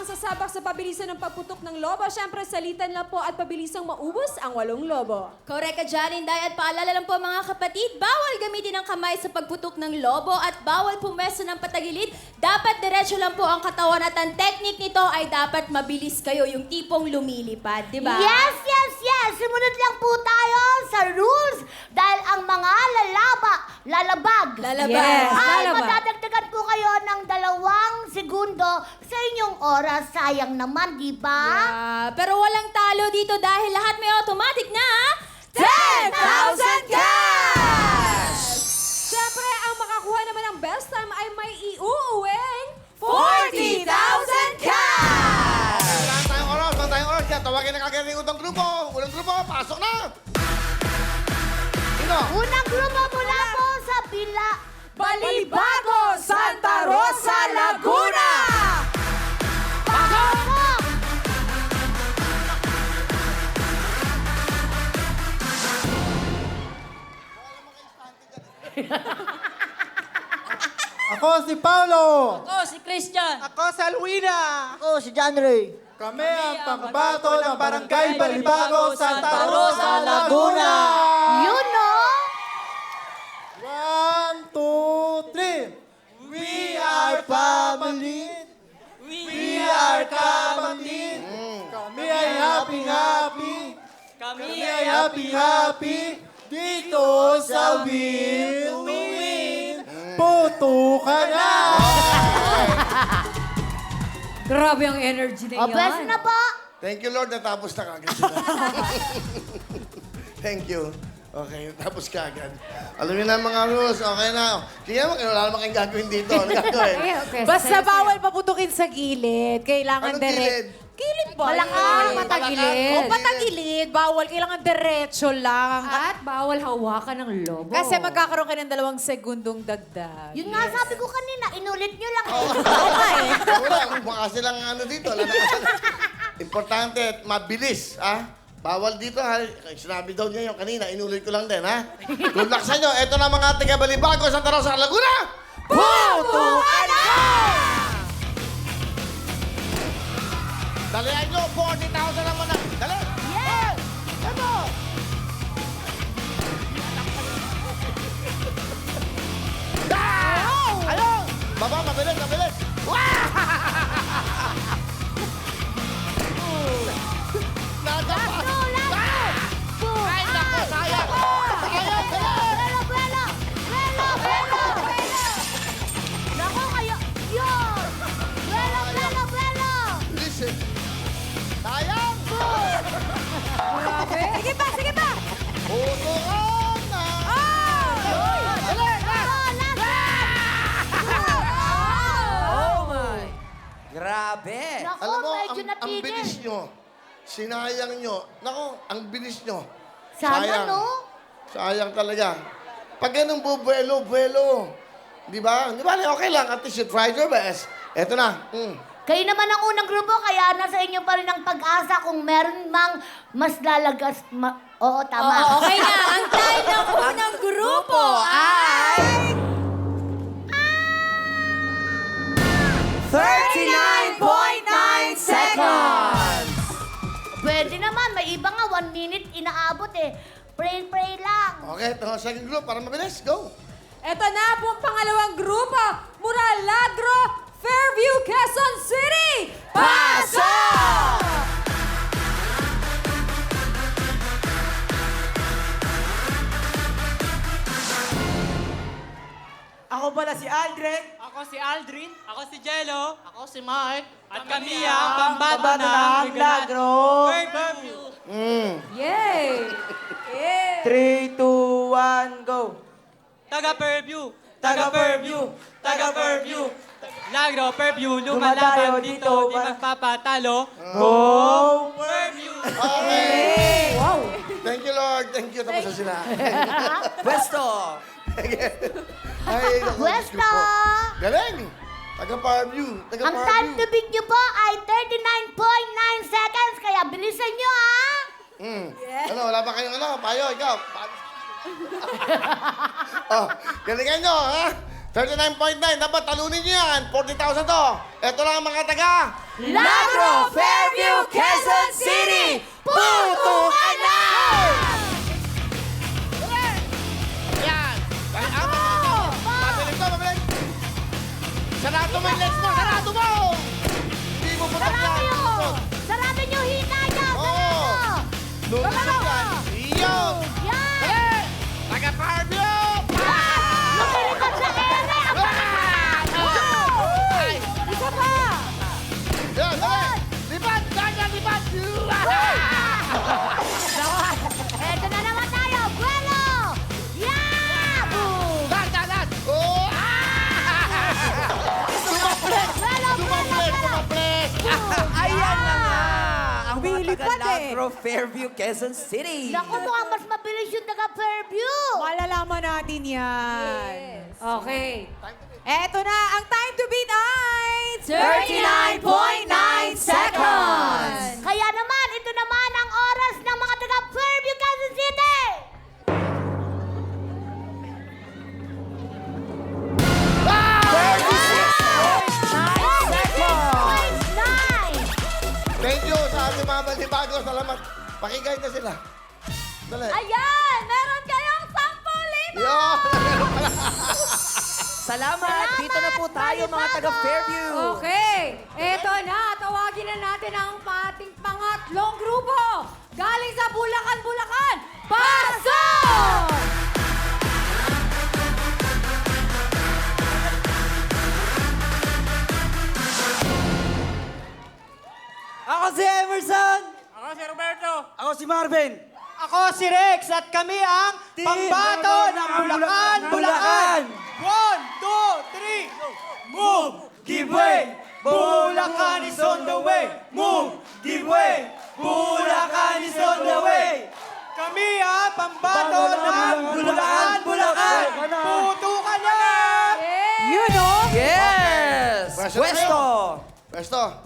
ang sasabak sa pabilisan ng pagputok ng lobo. Siyempre, salitan lang po at pabilisang maubos ang 8 lobo. Correct ka dyan, Inday. At paalala lang po mga kapatid, bawal gamitin ang kamay sa pagputok ng lobo at bawal pumesto ng patagilid. Dapat diretso lang po ang katawan at ang technique nito ay dapat mabilis kayo, yung tipong lumilipad, di ba? Yes, yes, yes! Sumunod lang po tayo sa rules dahil ang mga lalabag, Lalabag. ay lalabag. madadagdagan po kayo ng 2 segundo sa inyong oras. Sayang naman, di ba? Pero walang talo dito dahil lahat may automatic na 10,000 cash! Siyempre, ang makakuha naman ng best time ay may iuuwing 40,000 cash! Wala tayong oras, wala tayong oras. Kaya tawagin na kagad yung utang grupo. Unang grupo, pasok na! Sino? Unang grupo mula po sa Balibago, Santa Rosa, Laguna! Pasok po! Ako si Paulo. Ako, si Christian. Ako si Alwina. Ako si John Ray. Kami ang pangbato ng Barangay Balibago, Santa Rosa, Laguna. Yun, no? 1, 2, 3. We are family. We are kapatid. Kami ay happy-happy. Kami ay happy-happy. Dito sa Win to Win. Puto ka na. Grabe ang energy na O, best na po. Thank you, Lord. Natapos na kagad sila. Thank you. Okay, tapos kagad. Alam niyo na mga rules. Okay na. Kaya wala naman kayong gagawin dito. Ano gagawin? Basta bawal paputukin sa gilid. Kailangan Anong gilid? Gilid ba? Malakas. Patagilid. O patagilid. Bawal. Kailangan diretso lang. At bawal hawakan ng lobo. Kasi magkakaroon ka ng 2 segundong dagdag. Yun nga sabi ko kanina, inulit nyo lang eh. Wala, baka silang ano dito. Wala na. Importante, mabilis. Bawal dito, ha? Sinabi daw niya yung kanina, inulit ko lang din, ha? Good luck sa inyo. Ito na mga taga-Balibago, Santa Rosa, Laguna! Puto ka na! Dalihan nyo, 40,000 naman na. Dali! Yes! Ito! Ayun! Baba, mabilis, mabilis! Nagapa! Ay, naku, sayang! Sayang, sayang! Buelo! Naku kayo! Yun! Buelo! Listen. Sayang! Sige pa! Sige pa! Puto ka na! Grabe. Naku, Alam mo, medyo ang natigil. bilis nyo. Sinayang nyo. Naku, ang bilis nyo. Sana, Sayang. no? Sayang talaga. Pag ganun buwelo. Di ba? Di ba? Okay lang. At least you tried your best. Eto na. Kayo naman ang unang grupo, kaya nasa inyo pa rin ang pag-asa kung meron mang mas lalagas. Oo, tama. Oo, okay na. Ang time ng unang grupo ay 39.9 seconds! Pwede naman, may iba nga 1 minute inaabot eh. Pray lang. Okay, ito ang second group para mabilis. Go! Ito na po ang pangalawang grupo mula Lagro, Fairview, Quezon City! Pasok! Ako pala si Aldrin. Ako si Aldrin. Ako si Jello. Ako si Mark. At kami ang pambato ng Lagro. Yay! Yeah! 3, 2, 1, go. Taga Fairview. Taga Fairview. Taga Fairview. Lagro, Fairview, lumalaban dito, di magpapatalo. Go! Fairview! Okay! Wow! Thank you, Lord. Thank you. Tapos na sila. Pwesto! Ay, naku, Pwesto! Diyos ko po. Galing! Taga-Farview. Ang time Taga-Farview. to beat nyo po ay 39.9 seconds, kaya bilisan nyo ha! Ano, wala pa kayong ano? Payo, ikaw. Oh, galingan nyo, ha? 39.9. Dapat talunin nyo yan. 40,000 to. Ito lang ang mga taga Lagro, Fairview, Quezon City! Putukan na! Yan! Mabilis mo, mabilis! Sarado mo yung legs mo! Sarado mo! Hindi mo putok yan! Sarado nyo! Sarado nyo, hita nyo! Oo! Lumusog yan! Iyon! Yan! Dali! Taga-Fairview! Lumilipad sa ere! Ay! Isa pa! Yan, dali! Lipat! Dagan, lipat! Eto na naman tayo! Buelo! Yeah! Boom! Dagan! Oh! Sumaples! Buelo! Sumaples! Sumaples! Ayan na nga! Ang Bilipad mga taga eh. Lagro, Fairview, Quezon City. Naku, mukhang mas mabilis yung taga-Fairview! Malalaman natin yan. Okay. Eto na, ang time to beat ay 39.9 seconds! Kaya naman, ito naman ang oras ng mga taga-Fairview, Quezon City! Thank you sa ating mga balibago. Salamat. Pakigay na sila. Dali. Ayan! Meron kayong 10,000! Yo! Salamat! Dito na po tayo, mga taga Fairview. Okay, eto na. Tawagin na natin ang ating pangatlong grupo. Galing sa Bulacan, Bulacan. Pasok! Ako si Emerson. Ako si Roberto. Ako si Marvin. Ako si Rex at kami ang Pambato ng Bulacan, Bulacan. 1, 2, 3, move, give way. Bulacan is on the way. Move, give way. Bulacan is on the way. Kami ang Pambato ng Bulacan, Bulacan. Putukan na! You know? Yes! Pwesto Pwesto! Pwesto.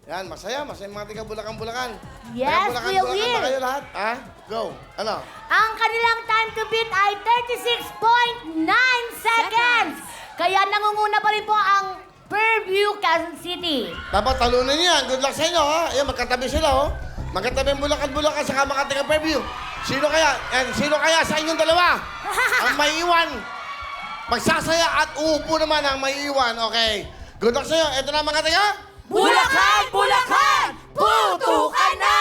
Yan, masaya. Masaya yung mga tiga Bulacan, Bulacan. Yes, Taga Bulacan, Kuya Bulacan Will. ba kayo lahat? Ha? Go. Ano? Ang kanilang time to beat ay 36.9 seconds! Kaya nangunguna pa rin po ang Fairview, Quezon City. Dapat talunan niyo yan. Good luck sa inyo, ha? Ayan, magkatabi sila, oh. Magkatabi ang Bulacan, Bulacan, saka mga tiga Fairview. Sino kaya sa inyong dalawa? Ang maiiwan. Magsasaya at uupo naman ang maiiwan, okay? Good luck sa inyo. Ito na mga tiga. Bulacan, Bulacan! Putukan na!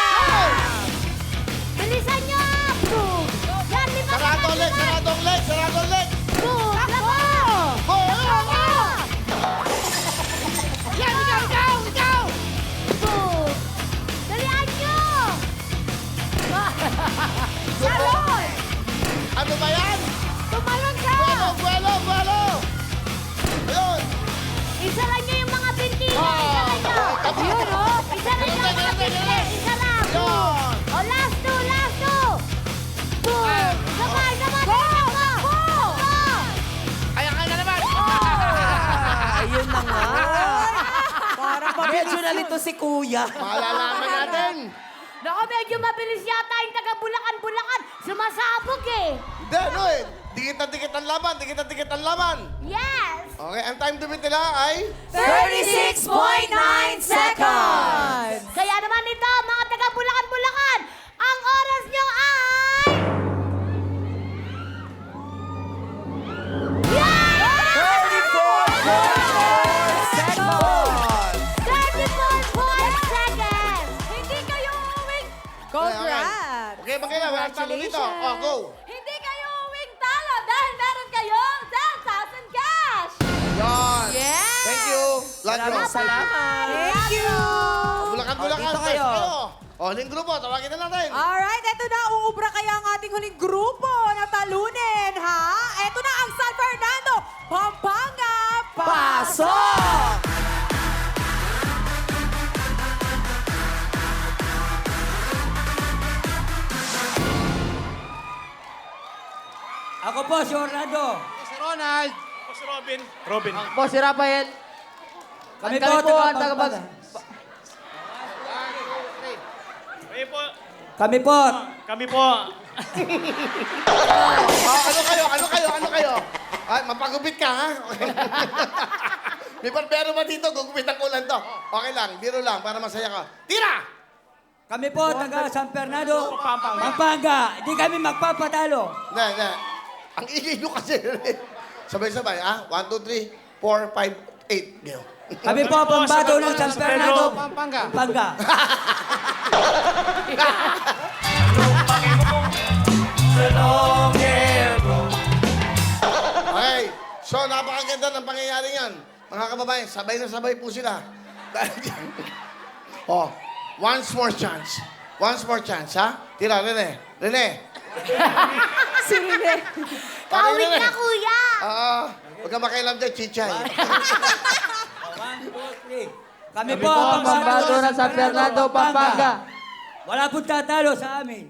Bilisan nyo! Boom! Yan, lipat Sarado ang leg, sarado ang leg, sarado ang leg. Boom! Lako! Go! Lako! Yan, ikaw! Boom! Dalian nyo! Salon! Ano ba yan? Tumalon ka! Buelo! Ayun! Isara nyo yung mga binti nyo! Isara nyo! Yun, oh! Isara nyo yung mga binti! Isa lang! Boom! O, last two! Boom! Sabay! Go! Ayan ka na naman! Ayun na nga. Parang medyo nalito si Kuya. Malalaman natin. Naku, medyo mabilis yata yung taga-Bulacan. Sumasabog eh! Hindi, no eh. Dikit na dikit ang laban. Yes! Okay, ang time to beat nila ay... 36.9 seconds! Kaya naman ito, mga taga-Bulacan, ang oras nyo ay... Yeah! 34 seconds! Hindi kayo uwing... Congrats! Okay, magkaya. Walang talo dito. Oh, go. Hindi kayo uwing talo dahil meron kayong 10,000 cash! Yan. Yes! Thank you. Lagro. Salamat. Thank you! Bulacan, dito best kayo. O, huling grupo. Tawagin na natin. Alright, eto na. Uubra kaya ang ating huling grupo na talunin, ha? Eto na ang San Fernando, Pampanga, Pasok! Ako po si Orlando. Si Ronald. Ako si Robin. Robin. Po si Rafael. Kami Kami po ang tagapag... Kami po. Kami po. Ano kayo? Ay, mapagupit ka, ha? Okay. May barbero ba dito? Gugupitan ko lang to. Okay lang, biro lang, para masaya ka. Tira! Kami po, taga San Fernando, Pampanga. Hindi kami magpapatalo. Na. Ang ingay nyo kasi. Sabay-sabay, ah? 1, 2, 3, 4, 5, 8. Gayo. Kami po, pambato ng San Fernando, Pampanga. Okay, so napakaganda ng pangyayari yan. Mga kababayan, sabay na sabay po sila. Dahil dyan. Oh, once more chance. Once more chance, ha? Tira, Rene. Si Rene. Kawit na, kuya! Huwag ka makailam dyan, chichay. 1, 2, 3. Kami po, pambato ng San Fernando, Pampanga. Wala po tatalo sa amin.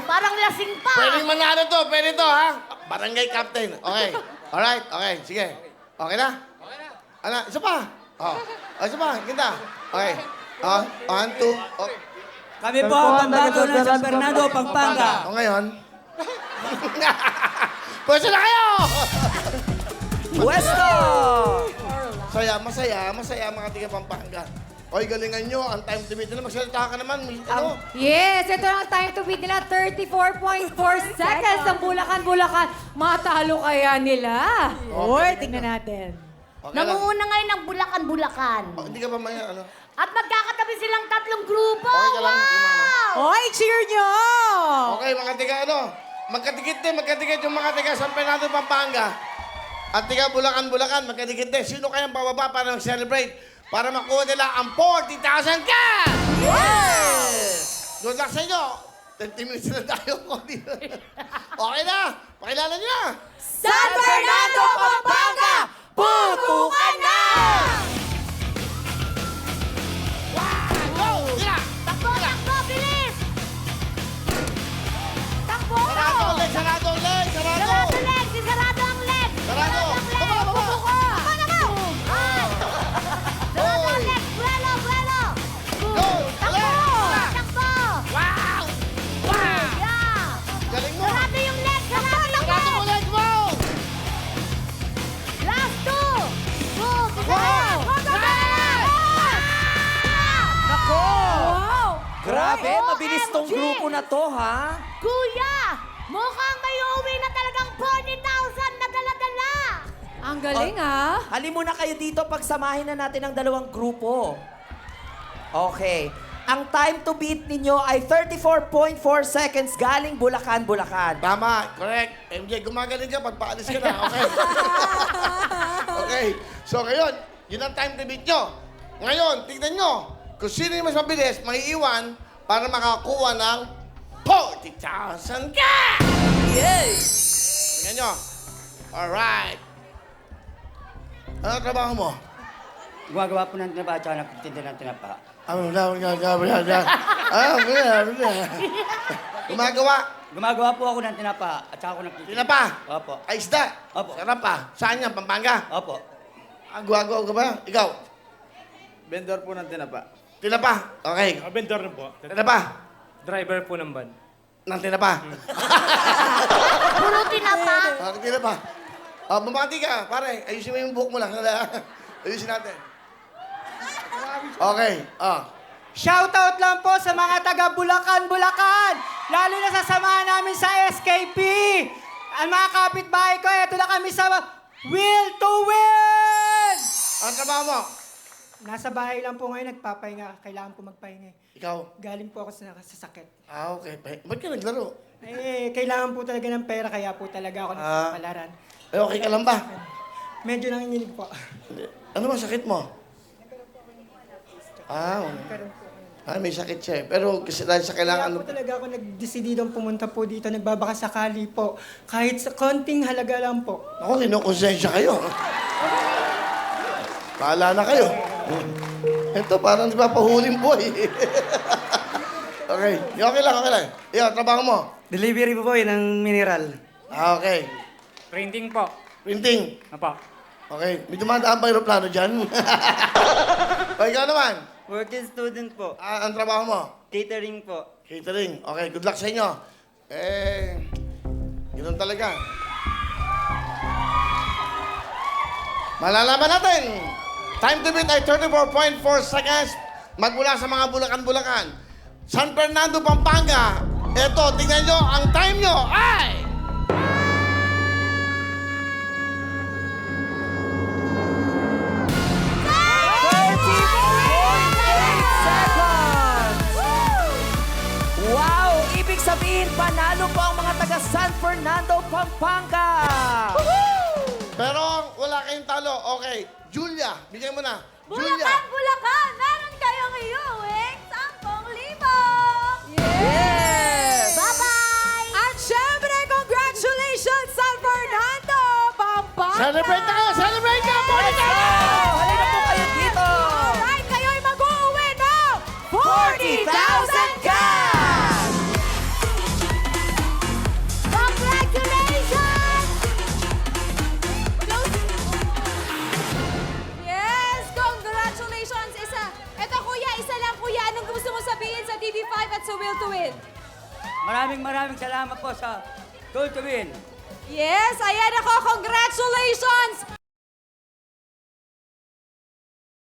Parang lasing pa. Pwedeng manalo to, pwede to, ha? Barangay captain. Okay. Alright, okay, sige. Okay na? Okay na. Ano, isa pa? Oh, isa pa, ganda. Okay. 1, 2, oh. Kami po, pambato ng San Fernando, Pampanga. O ngayon? Pwede na kayo! Puesto! Masaya mga tiga Pampanga. Oy, galingan nyo. Ang time to beat nila. Magsalita ka naman. Ano? Yes, ito ang time to beat nila. 34.4 seconds ang Bulacan. Matalo kaya nila? Uy, tingnan natin. Okay lang. Nangunguna ngayon ng Bulacan. Oh, hindi ka pa maya, ano? At magkakatabi silang tatlong grupo. Okay ka lang, Wow! Oy, cheer nyo! Okay, mga tiga, ano? Magkadikit yung mga tiga San Fernando, Pampanga. At tiga Bulacan, magkadikit din. Sino kayang bababa para mag-celebrate? Para makuha nila ang 40,000 cash! Yes! Good luck sa inyo! 20 minutes na tayo. Okay na! Pakilala niyo na! San Fernando, Pampanga! Putukan na! Go! Tira! Takbo, bilis! Takbo! Sarado ang leg! Sarado! Sarado leg! Sarado ang leg! Sarado! ang leg! Baba! Pupuko! Sarado ang leg! Vuelo! Go! Takbo! Wow! Yeah! Galing mo! Sarado yung leg! Sarado yung Sarado mo leg! leg mo! Last two! Wow! Grabe, mabilis tong OMG! grupo na to, ha? Kuya! Mukhang may uuwi na talagang 40,000 na dala-dala! Ang galing, ah. Halin muna kayo dito, pagsamahin na natin ang dalawang grupo. Okay. Ang time to beat ninyo ay 34.4 seconds galing Bulacan. Tama, correct. MJ, gumagaling ka pag paalis ka na, okay? Okay. So ngayon, yun ang time to beat nyo. Ngayon, tignan nyo. Kung sino yung mas mabilis, maiiwan para makakuha ng 40,000 cash! Yes! Tignan nyo. Alright. Ano ang trabaho mo? Gumagawa po ng tinapa at saka nagtitinda ng tinapa. Gumagawa. Gumagawa po ako ng tinapa at saka ako nagtitinda. Tinapa. Opo. Ay, isda. Opo. Sarap pa. Saan yan? Pampanga? Opo. Gumagawa ka ba? Ikaw? Vendor po ng tinapa. Tinapa. Okay. Vendor na po. Tinapa. Driver po ng van. Nang tinapa. Puro tinapa! Tinapa. Bumati ka, pare. Ayusin mo yung buhok mo lang. Ayusin natin. Okay. Shoutout lang po sa mga taga Bulacan! Lalo na sa samahan namin sa SKP! Ang mga kapitbahay ko, eto na kami sa Will to Win! Ang trabaho mo? Nasa bahay lang po ngayon, nagpapahinga. Kailangan po magpahinga. Ikaw? Galing po ako sa sakit. Okay. Ba't ka naglaro? Kailangan po talaga ng pera, kaya po talaga ako nagpapalaran. Okay ka lang ba? Medyo nanginginig po. Ano ba sakit mo? May sakit siya eh. Pero kasi dahil sa Kaya kailangan... po talaga ako nagdesididong pumunta po dito, nagbabaka sakali po. Kahit sa konting halaga lang po. Ako, kinukonsensya kayo. Bahala na kayo. Ito, parang di ba pahuling boy. Okay. Okay lang. Iyo, trabaho mo? Delivery po yun ng mineral. Okay. Printing po. Printing. Apa. Okay. May dumadaan pa aeroplano dyan. O, ikaw naman. Working student po. Ang trabaho mo? Catering po. Catering. Okay, good luck sa inyo. Ganun talaga. Malalaman natin. Time to beat ay 34.4 seconds. Magmula sa mga Bulacan-Bulacan. San Fernando, Pampanga. Eto, tingnan nyo, ang time nyo ay... Wow! Ibig sabihin, panalo po ang mga taga San Fernando, Pampanga! Pero wala kayong talo. Okay, Julia, bigyan mo na. Julia. Bulacan! Meron kayong iuwing 10,000! Yes! Bye-bye! At syempre, congratulations, San Fernando, Pampanga! Celebrate na kayo! Celebrate na! Let's go! Halina po kayo dito! Alright, kayo'y mag-uwi ng 40,000 cash! Congratulations! Yes! Congratulations! Eto kuya, isa lang kuya. Anong gusto mo sabihin sa TV5 at sa Will to Win? Maraming salamat po sa Goal to Win. Yes! Ayan ako! Congratulations!